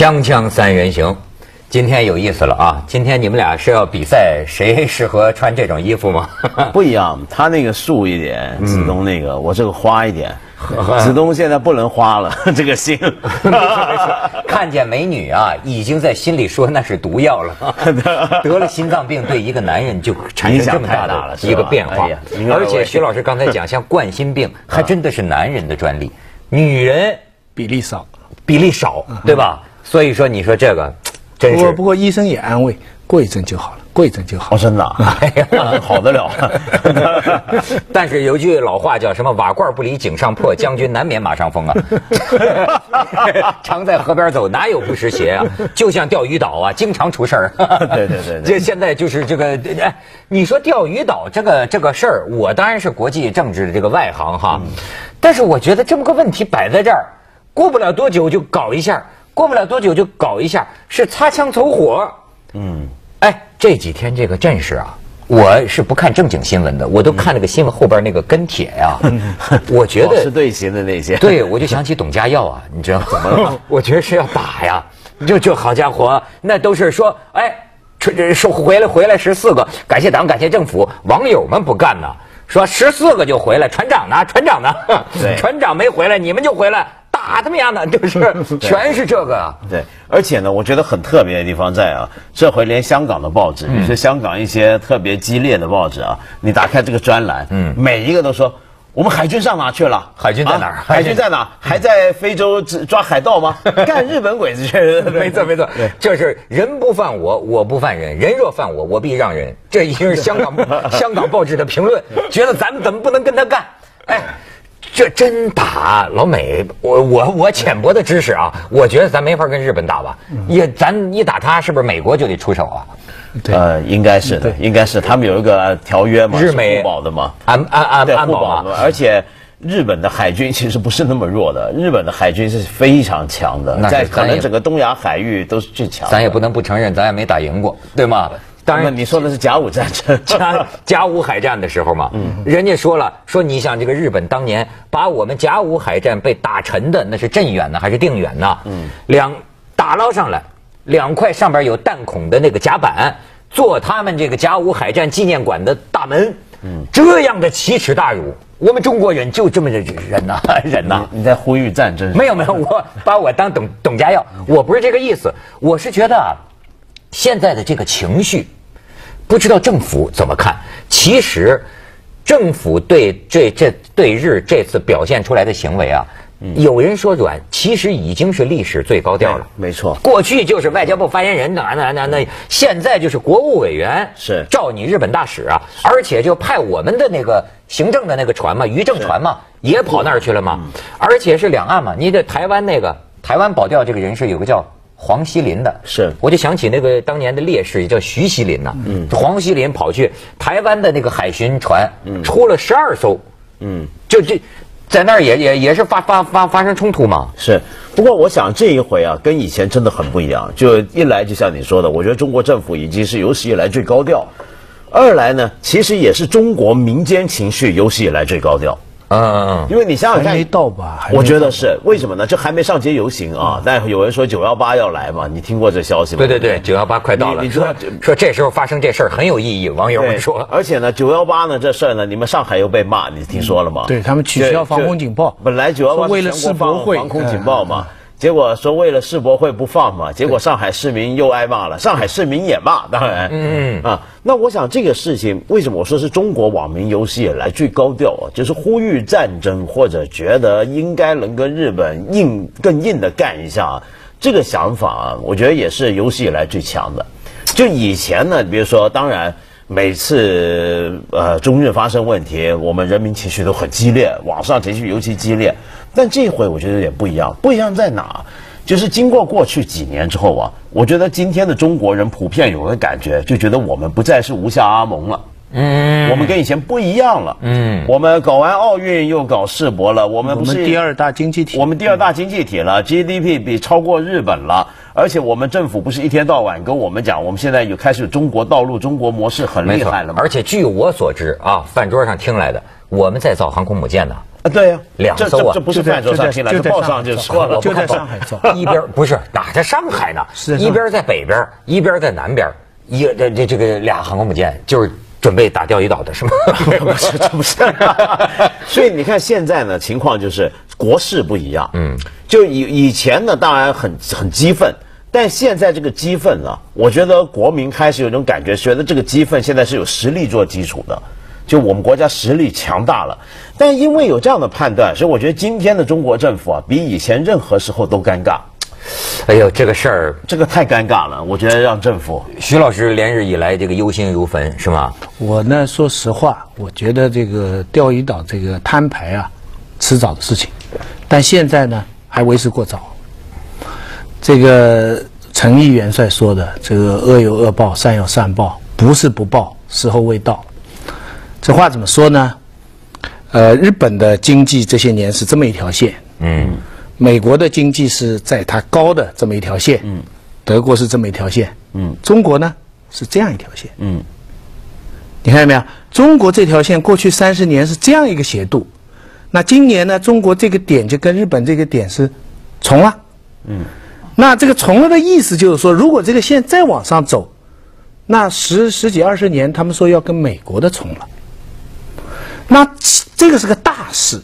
锵锵三人行，今天有意思了啊！今天你们俩是要比赛谁适合穿这种衣服吗？不一样，他那个素一点，子东那个我这个花一点。子东现在不能花了，这个心。看见美女啊，已经在心里说那是毒药了。得了心脏病，对一个男人就产生这么大的一个变化。而且徐老师刚才讲，像冠心病，还真的是男人的专利，女人比例少，对吧？所以说，你说这个，真是。不过医生也安慰，过一阵就好了，过一阵就好。哦，真的啊，好得了。但是有句老话叫什么“瓦罐不离井上破，将军难免马上疯”啊。常在河边走，哪有不湿鞋啊？就像钓鱼岛啊，经常出事儿。对。这现在就是这个，哎，你说钓鱼岛这个事儿，我当然是国际政治的这个外行哈，但是我觉得这么个问题摆在这儿，过不了多久就搞一下。是擦枪走火。哎，这几天这个阵势啊，我是不看正经新闻的，我都看那个新闻后边那个跟帖呀。我觉得是队形的那些。对，我就想起董家耀啊，你知道怎么了？我觉得是要打呀，就好家伙，那都是说，哎，说回来14个，感谢党，感谢政府，网友们不干呢，说14个就回来，船长呢？船长没回来，你们就回来。打他们呀呢，就是全是这个。对，而且呢，我觉得很特别的地方在啊，这回连香港的报纸，比如说香港一些特别激烈的报纸啊，你打开这个专栏，每一个都说我们海军上哪去了？海军在哪儿？海军在哪？还在非洲抓海盗吗？干日本鬼子去？没错，就是人不犯我，我不犯人；人若犯我，我必让人。这已经是香港报纸的评论，觉得咱们怎么不能跟他干？哎。这真打老美，我浅薄的知识啊，我觉得咱没法跟日本打吧？咱一打他，是不是美国就得出手啊？对，应该是的，应该是他们有一个条约嘛，日美互保的嘛，安保嘛，而且日本的海军其实不是那么弱的，日本的海军是非常强的，在可能整个东亚海域都是最强的。咱也不能不承认，咱也没打赢过，对吗？当然，你说的是甲午战争，甲午海战的时候嘛，人家说你想这个日本当年把我们甲午海战被打沉的那是镇远呢还是定远呢？打捞上来2块上边有弹孔的那个甲板，做他们这个甲午海战纪念馆的大门，这样的奇耻大辱，我们中国人就这么忍呐。你在呼吁战争？没有，我把我当董家耀，我不是这个意思，我是觉得啊。现在的这个情绪，不知道政府怎么看。其实，政府对对日这次表现出来的行为啊，有人说软，其实已经是历史最高调了。没错，过去就是外交部发言人那，现在就是国务委员是召你日本大使啊，而且就派我们的那个行政的那个船嘛，渔政船嘛，也跑那儿去了嘛，而且是两岸嘛。你这台湾保钓这个人士有个叫黄锡林的，是，我就想起那个当年的烈士也叫徐锡林呐。黄锡林跑去台湾的那个海巡船，出了12艘，就这在那儿也是发生冲突嘛。是，不过我想这一回啊，跟以前真的很不一样。就一来就像你说的，我觉得中国政府已经是有史以来最高调；二来呢，其实也是中国民间情绪有史以来最高调。因为你想想看，还没到吧？我觉得是为什么呢？这还没上街游行啊，但有人说918要来嘛，你听过这消息吗？对，918快到了。你说这时候发生这事儿很有意义，网友们说。而且呢，918呢这事儿呢，你们上海又被骂，你听说了吗？对他们取消防空警报，本来918为了世博会防空警报嘛。结果说为了世博会不放嘛，结果上海市民又挨骂了，上海市民也骂，当然，那我想这个事情为什么我说是中国网民有史以来最高调啊？就是呼吁战争或者觉得应该能跟日本更硬的干一下，这个想法啊，我觉得也是有史以来最强的。就以前呢，比如说，当然。每次中日发生问题，我们人民情绪都很激烈，网上情绪尤其激烈。但这回我觉得有点不一样，不一样在哪？就是经过过去几年之后啊，我觉得今天的中国人普遍有个感觉，就觉得我们不再是吴下阿蒙了。我们跟以前不一样了。我们搞完奥运又搞世博了，我们第二大经济体，我们第2大经济体了，GDP 超过日本了。而且我们政府不是一天到晚跟我们讲，我们现在开始有中国道路、中国模式很厉害了吗？而且据我所知啊，饭桌上听来的，我们在造航空母舰呢。对呀，2艘啊，这不是饭桌上听来，这报上就说了，就在上海造，一边不是哪在上海呢？一边在北边，一边在南边，这个俩航空母舰就是准备打钓鱼岛的是吗？不是。所以你看现在呢，情况就是国势不一样。就以前呢，当然很激愤。但现在这个激愤啊，我觉得国民开始有一种感觉，觉得这个激愤现在是有实力做基础的，就我们国家实力强大了。但因为有这样的判断，所以我觉得今天的中国政府啊，比以前任何时候都尴尬。哎呦，这个事儿，这个太尴尬了，我觉得让政府。徐老师连日以来这个忧心如焚，是吗？我呢，说实话，我觉得这个钓鱼岛这个摊牌啊，迟早的事情，但现在呢，还为时过早。这个陈毅元帅说的这个恶有恶报，善有善报，不是不报，时候未到。这话怎么说呢？日本的经济这些年是这么一条线，美国的经济是在它高的这么一条线，德国是这么一条线，中国呢是这样一条线，你看见没有？中国这条线过去30年是这样一个斜度，那今年呢，中国这个点就跟日本这个点是重了，那这个重了的意思就是说，如果这个线再往上走，那十几20年，他们说要跟美国的重了。那这个是个大事，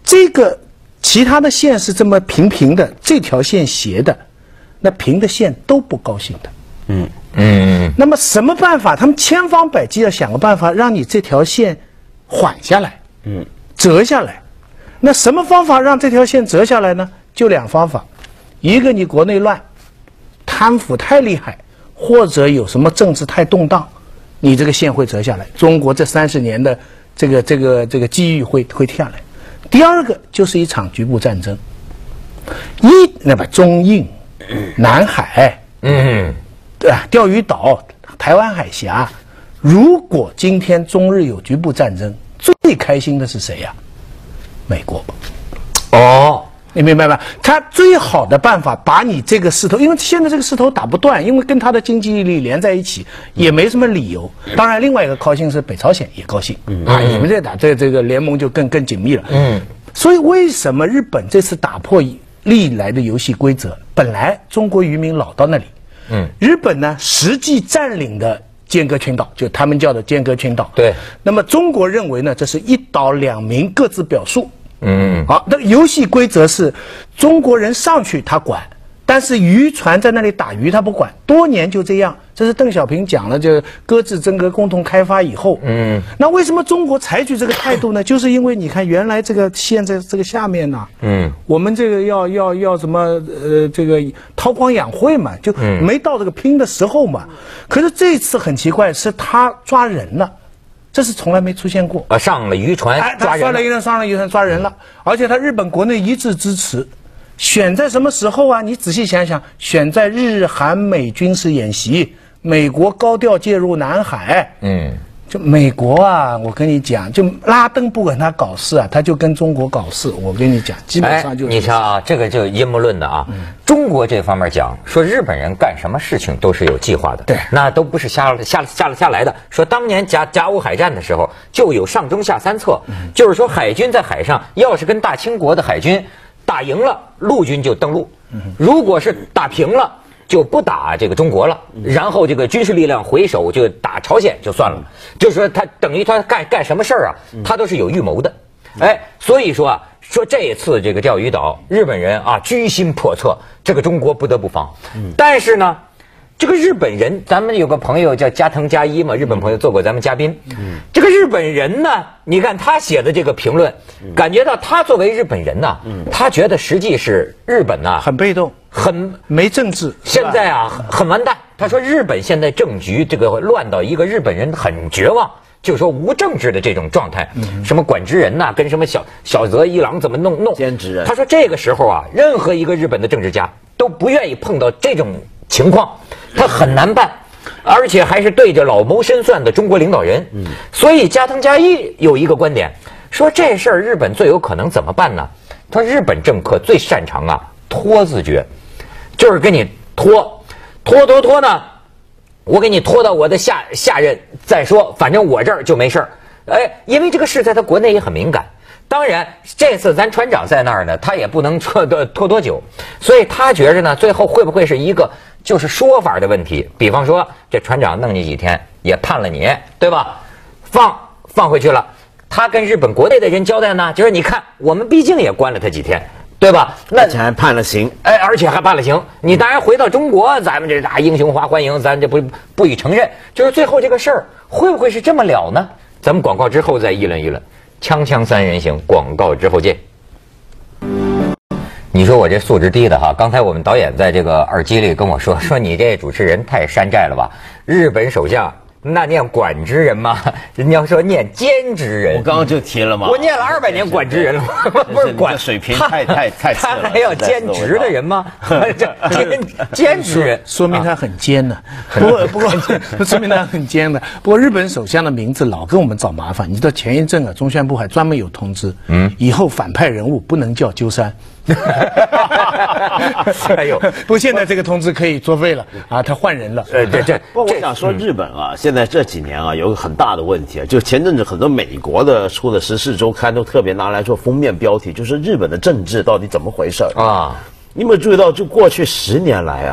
这个其他的线是这么平的，这条线斜的，那平的线都不高兴的。那么什么办法？他们千方百计要想个办法，让你这条线缓下来，折下来。那什么方法让这条线折下来呢？就2方法。一个你国内乱，贪腐太厉害，或者有什么政治太动荡，你这个线会折下来。中国这30年的这个机遇会下来。第二个就是一场局部战争，那么中印、南海，钓鱼岛、台湾海峡，如果今天中日有局部战争，最开心的是谁呀？美国。你明白吗？他最好的办法把你这个势头，因为现在这个势头打不断，因为跟他的经济力连在一起，也没什么理由。当然，另外一个高兴是北朝鲜也高兴你们这打这个联盟就更紧密了。所以为什么日本这次打破历来的游戏规则？本来中国渔民老到那里，日本呢实际占领的尖阁群岛，就他们叫的尖阁群岛。对。那么中国认为呢，这是一岛2民各自表述。好，那游戏规则是中国人上去他管，但是渔船在那里打鱼他不管，多年就这样。这是邓小平讲了，就搁置真格共同开发以后，那为什么中国采取这个态度呢？就是因为你看原来这个线在这个下面呢，我们这个要什么这个韬光养晦嘛，就没到这个拼的时候嘛。可是这次很奇怪，是他抓人了。这是从来没出现过。上了渔船抓人了，上了渔船抓人了，而且他日本国内一致支持。选在什么时候啊？你仔细想想，选在日韩美军事演习，美国高调介入南海。就美国啊，我跟你讲，就拉登不跟他搞事啊，他就跟中国搞事。我跟你讲，基本上就是。你瞧啊，这个就阴谋论的啊。中国这方面讲说日本人干什么事情都是有计划的，对，那都不是下来的。说当年甲午海战的时候就有上中下3策，就是说海军在海上要是跟大清国的海军打赢了，陆军就登陆；如果是打平了，就不打这个中国了，然后这个军事力量回手就打朝鲜就算了。就是说他等于他干什么事儿啊，他都是有预谋的。所以说啊，说这一次这个钓鱼岛，日本人啊居心叵测，这个中国不得不防。但是呢，这个日本人，咱们有个朋友叫加藤加一嘛，日本朋友做过咱们嘉宾。这个日本人呢，你看他写的这个评论，感觉到他作为日本人呢，他觉得实际是日本呢很被动，很没政治，现在啊很完蛋。他说日本现在政局这个乱到一个日本人很绝望。就是说无政治的这种状态，什么管职人呐，跟什么小泽一郎怎么弄兼职人。他说这个时候啊，任何一个日本的政治家都不愿意碰到这种情况，他很难办，而且还是对着老谋深算的中国领导人。所以加藤加一有一个观点，说这事儿日本最有可能怎么办呢？他说日本政客最擅长啊拖字诀，就是给你拖呢。我给你拖到我的下任再说，反正我这儿就没事儿。因为这个事在他国内也很敏感，当然，这次咱船长在那儿呢，他也不能拖多久，所以他觉着呢，最后会不会是一个就是说法的问题？比方说，这船长弄你几天，也判了你，对吧？放回去了。他跟日本国内的人交代呢，就是你看，我们毕竟也关了他几天，对吧？而且还判了刑，而且还判了刑。你当然回到中国，咱们这大英雄华欢迎，咱这不予承认。就是最后这个事儿会不会是这么了呢？咱们广告之后再议论议论。锵锵三人行，广告之后见。你说我这素质低的哈，刚才我们导演在这个耳机里跟我说你这主持人太山寨了吧？日本首相那念管之人吗？人家说念兼之人。我刚刚就提了嘛，我念了200年管之人了，不是管水平太他还要兼职的人吗？兼职人说明他很奸呢。不过说明他很奸的。不过日本首相的名字老跟我们找麻烦。你知道前一阵啊，中宣部还专门有通知，以后反派人物不能叫鸠山。哎呦，不过现在这个通知可以作废了啊，他换人了。不过我想说，日本啊，现在这几年啊，有个很大的问题啊，就前阵子很多美国的出的时事周刊都特别拿来做封面标题，就是日本的政治到底怎么回事啊？你有没有注意到，就过去10年来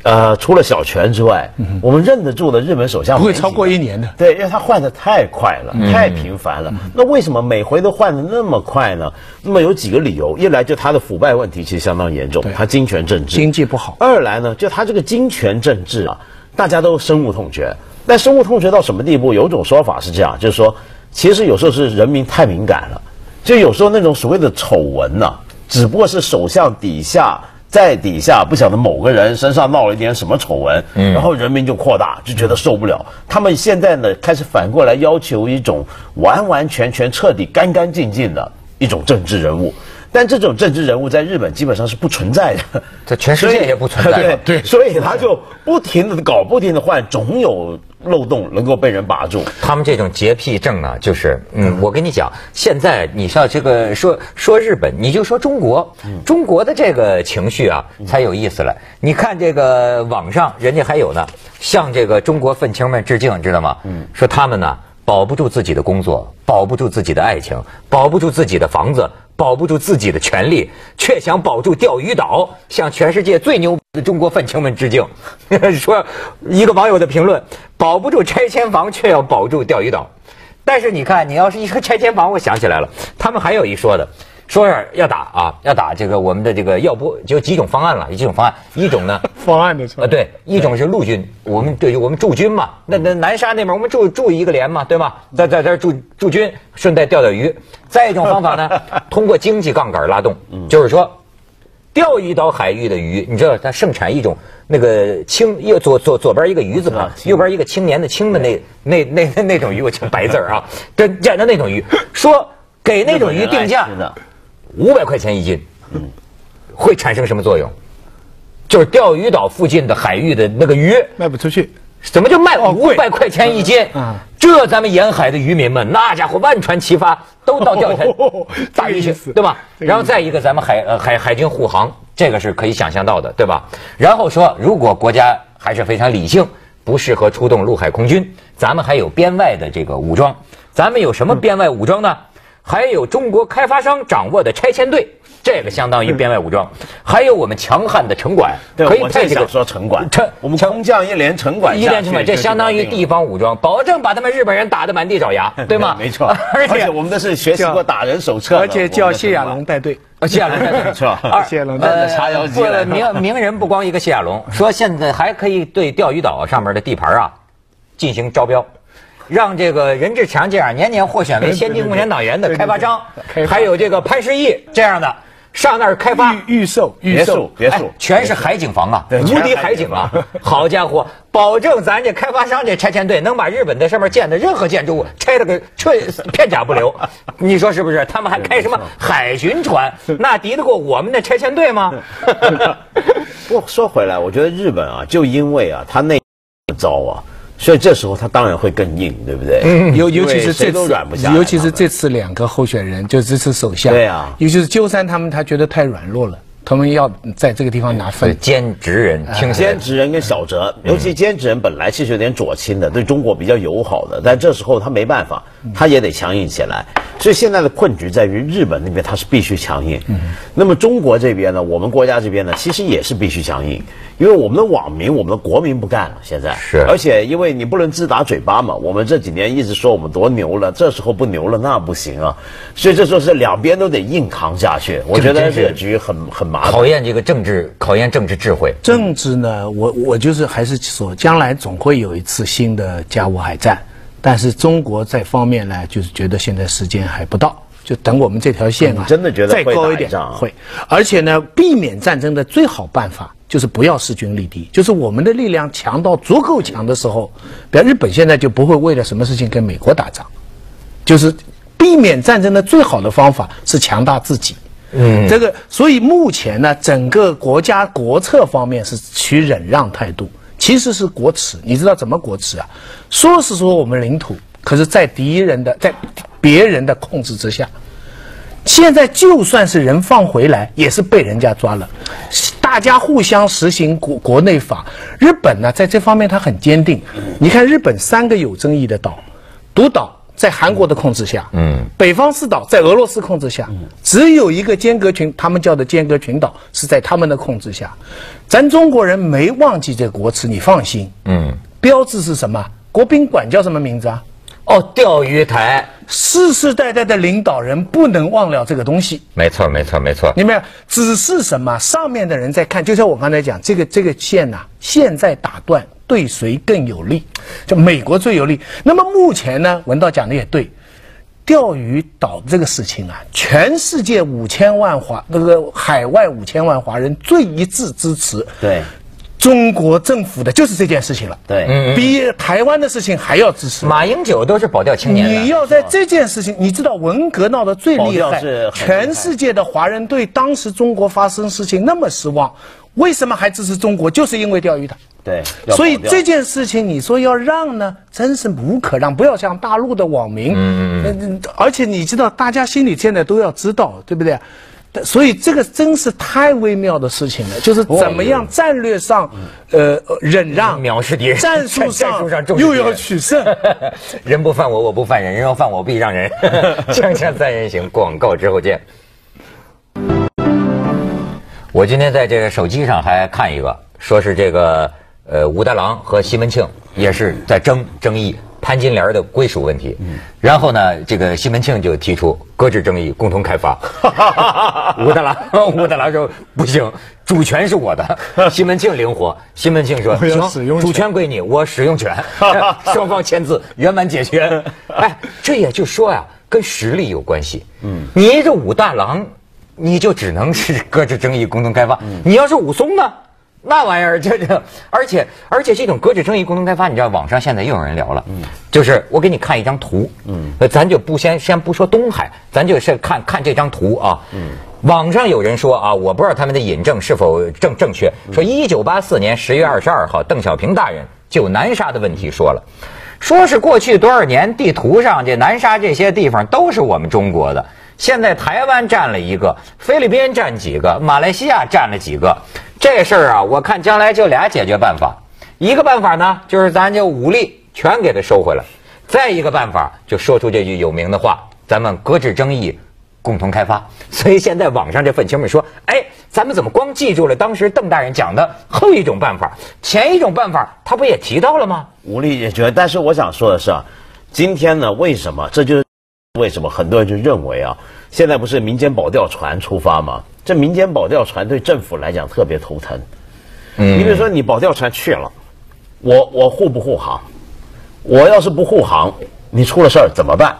啊，除了小泉之外，我们认得住的日本首相不会超过1年的。对，因为他换的太快了，太频繁了。那为什么每回都换的那么快呢？那么有几个理由：一来就他的腐败问题其实相当严重，他金权政治，经济不好；二来呢，就他这个金权政治啊，大家都深恶痛绝。但深恶痛绝到什么地步？有一种说法是这样，就是说，其实有时候是人民太敏感了，就有时候那种所谓的丑闻呢，只不过是首相在底下不晓得某个人身上闹了一点什么丑闻，然后人民就扩大，就觉得受不了。他们现在呢，开始反过来要求一种完完全全彻底干干净净的一种政治人物。但这种政治人物在日本基本上是不存在的，在全世界也不存在。对，所以他就不停的搞，不停的换，总有漏洞能够被人把住。他们这种洁癖症呢，就是我跟你讲，现在你像这个说日本，你就说中国，中国的这个情绪啊才有意思了。你看这个网上人家还有呢，向这个中国愤青们致敬，知道吗？说他们呢保不住自己的工作，保不住自己的爱情，保不住自己的房子，保不住自己的权利，却想保住钓鱼岛，向全世界最牛的中国愤青们致敬。说一个网友的评论：保不住拆迁房，却要保住钓鱼岛。但是你看，你要是一个拆迁房，我想起来了，他们还有一说的，说是要打这个我们的这个要不就几种方案了，几种方案，一种呢方案的错对，一种是陆军，我们驻军嘛，那南沙那边我们驻一个连嘛，对吧？在这驻军，顺带钓鱼。再一种方法呢，通过经济杠杆拉动，就是说，钓鱼岛海域的鱼，你知道它盛产一种那个左边一个鱼字旁，右边一个青年的青的那种鱼，我叫白字啊，讲的那种鱼，说给那种鱼定价500块钱1斤，会产生什么作用？就是钓鱼岛附近的海域的那个鱼卖不出去。怎么就卖500块钱1斤？这咱们沿海的渔民们，那家伙万船齐发，都到钓台打鱼去，对吧？然后再一个，咱们海军护航，这个是可以想象到的，对吧？然后说，如果国家还是非常理性，不适合出动陆海空军，咱们还有边外的这个武装。咱们有什么边外武装呢？还有中国开发商掌握的拆迁队，这个相当于边外武装，还有我们强悍的城管，可以派这个说城管，我们空降一连城管，这相当于地方武装，保证把他们日本人打得满地找牙，对吗？没错，而且我们的是学习过打人手册，而且叫谢亚龙带队。谢亚龙带队没错，谢亚龙带队插腰机了。名人不光一个谢亚龙，说现在还可以对钓鱼岛上面的地盘进行招标。让这个任志强这样年年获选为先进共产党员的开发商，还有这个潘石屹这样的上那儿开发预售别墅，全是海景房啊，无敌海景啊！好家伙，保证咱这开发商这拆迁队能把日本的上面建的任何建筑物拆了个片甲不留。你说是不是？他们还开什么海巡船？那敌得过我们的拆迁队吗？不过说回来，我觉得日本就因为他那招所以这时候他当然会更硬，对不对？尤其是这次软不下来，尤其是这次2个候选人，就这次首相，对啊，尤其是鸠山他们，他觉得太软弱了，他们要在这个地方拿分。兼职人，兼职人跟小泽，尤其兼职人本来其实有点左倾的，对中国比较友好的，但这时候他没办法，它也得强硬起来。所以现在的困局在于日本那边它是必须强硬，那么中国这边呢，我们国家这边呢，其实也是必须强硬，因为我们的网民、我们的国民不干了，现在是，而且因为你不能自打嘴巴嘛，我们这几年一直说我们多牛了，这时候不牛了那不行啊，所以这时候是两边都得硬扛下去。我觉得这个局很麻烦，考验这个政治，考验政治智慧。政治呢，我就是还是说，将来总会有一次新的甲午海战。但是中国在方面呢，就是觉得现在时间还不到，就等我们这条线啊，真的觉得再高一点会。而且呢，避免战争的最好办法就是不要势均力敌，就是我们的力量强到足够强的时候，比如日本现在就不会为了什么事情跟美国打仗，就是避免战争的最好的方法是强大自己。这个所以目前呢，整个国家国策方面是取忍让态度。其实是国耻，你知道怎么国耻啊？说是说我们领土，可是在别人的控制之下。现在就算是人放回来，也是被人家抓了。大家互相实行国内法。日本呢，在这方面它很坚定。你看日本3个有争议的岛，独岛在韩国的控制下，北方四岛在俄罗斯控制下，只有一个尖阁群，他们叫的尖阁群岛是在他们的控制下。咱中国人没忘记这国耻，你放心。标志是什么？国宾馆叫什么名字啊？哦，钓鱼台。世世代代的领导人不能忘了这个东西。没错，没错，没错。你没有？只是什么？上面的人在看，就像我刚才讲，这个线呐，现在打断对谁更有利？就美国最有利。那么目前呢，文道讲的也对，钓鱼岛这个事情啊，全世界5000万海外5000万华人最一致支持。对。中国政府的就是这件事情了，对，比台湾的事情还要支持。马英九都是保钓青年的。你要在这件事情，你知道文革闹得最厉害，全世界的华人对当时中国发生事情那么失望，为什么还支持中国？就是因为钓鱼岛。对，所以这件事情你说要让呢，真是无可让。不要像大陆的网民，而且你知道，大家心里现在都要知道，对不对？所以这个真是太微妙的事情了，就是怎么样战略上，忍让，藐视敌人；战术上又要取胜。人不犯我，我不犯人；人要犯我，必让人。锵锵三人行，广告之后见。我今天在这个手机上还看一个，说是这个武大郎和西门庆也是在争议潘金莲的归属问题，然后呢，这个西门庆就提出搁置争议，共同开发。武大郎说不行，主权是我的。西门庆灵活，西门庆说行，主权归你，我使用权。双方签字，圆满解决。哎，这也就说呀，跟实力有关系。你这武大郎，你就只能是搁置争议，共同开发。你要是武松呢？那玩意儿而且这种搁置争议共同开发，你知道网上现在又有人聊了，就是我给你看一张图，咱就不先不说东海，咱就是看这张图啊，网上有人说啊，我不知道他们的引证是否正确，说1984年10月22号，邓小平大人就南沙的问题说了，说是过去多少年地图上这南沙这些地方都是我们中国的。现在台湾占了一个，菲律宾占几个，马来西亚占了几个。这事儿啊，我看将来就俩解决办法。一个办法呢，就是咱就武力全给它收回来；再一个办法，就说出这句有名的话：咱们搁置争议，共同开发。所以现在网上这愤青们说，哎，咱们怎么光记住了当时邓大人讲的后一种办法，前一种办法他不也提到了吗？武力解决。但是我想说的是啊，今天呢，为什么很多人就认为啊，现在不是民间保钓船出发吗？这民间保钓船对政府来讲特别头疼。你比如说你保钓船去了，我护不护航？我要是不护航，你出了事儿怎么办？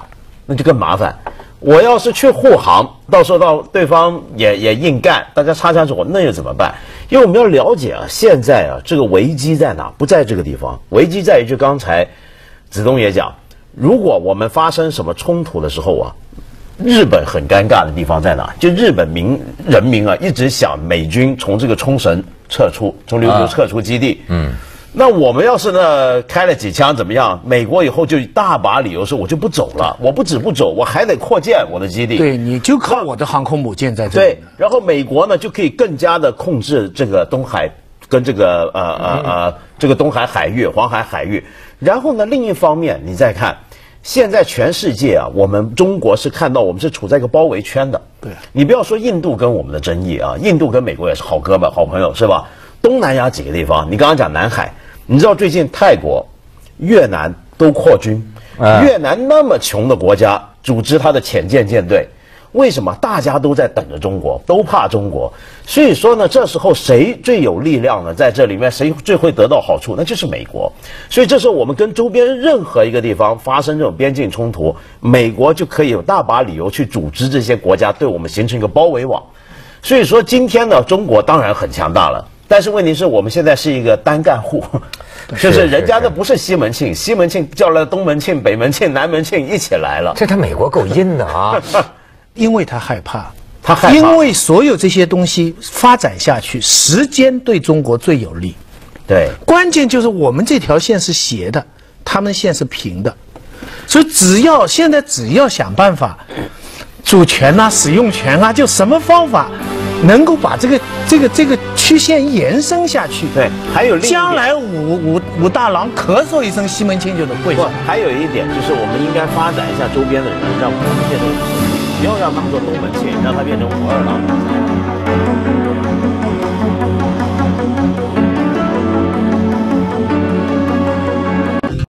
那就更麻烦。我要是去护航，到时候到对方也硬干，大家擦枪走火，那又怎么办？因为我们要了解啊，现在啊这个危机在哪？不在这个地方，危机在于就刚才子东也讲，如果我们发生什么冲突的时候啊，日本很尴尬的地方在哪？就日本人民啊，一直想美军从这个冲绳撤出，从琉球撤出基地。那我们要是呢开了几枪怎么样？美国以后就大把理由说我就不走了，我不止不走，我还得扩建我的基地。对，你就靠我的航空母舰在这里。对，然后美国呢就可以更加的控制这个东海跟这个这个东海海域、黄海海域。然后呢，另一方面你再看。现在全世界啊，我们中国是看到我们是处在一个包围圈的。对，你不要说印度跟我们的争议啊，印度跟美国也是好哥们、好朋友，是吧？东南亚几个地方，你刚刚讲南海，你知道最近泰国、越南都扩军，越南那么穷的国家，组织他的潜舰舰队。为什么大家都在等着中国，都怕中国？所以说呢，这时候谁最有力量呢？在这里面谁最会得到好处？那就是美国。所以这时候我们跟周边任何一个地方发生这种边境冲突，美国就可以有大把理由去组织这些国家对我们形成一个包围网。所以说今天呢，中国当然很强大了，但是问题是我们现在是一个单干户，就是人家那不是西门庆，西门庆叫了东门庆、北门庆、南门庆一起来了。这他美国够阴的啊！因为他害怕，因为所有这些东西发展下去，时间对中国最有利。对，关键就是我们这条线是斜的，他们线是平的，所以现在只要想办法，主权啊、使用权啊，就什么方法能够把这个曲线延伸下去。对，还有另一点，将来武大郎咳嗽一声，西门庆就能跪下。还有一点就是我们应该发展一下周边的人，让我们变成不要让他们做东门庆，让他变成武二郎。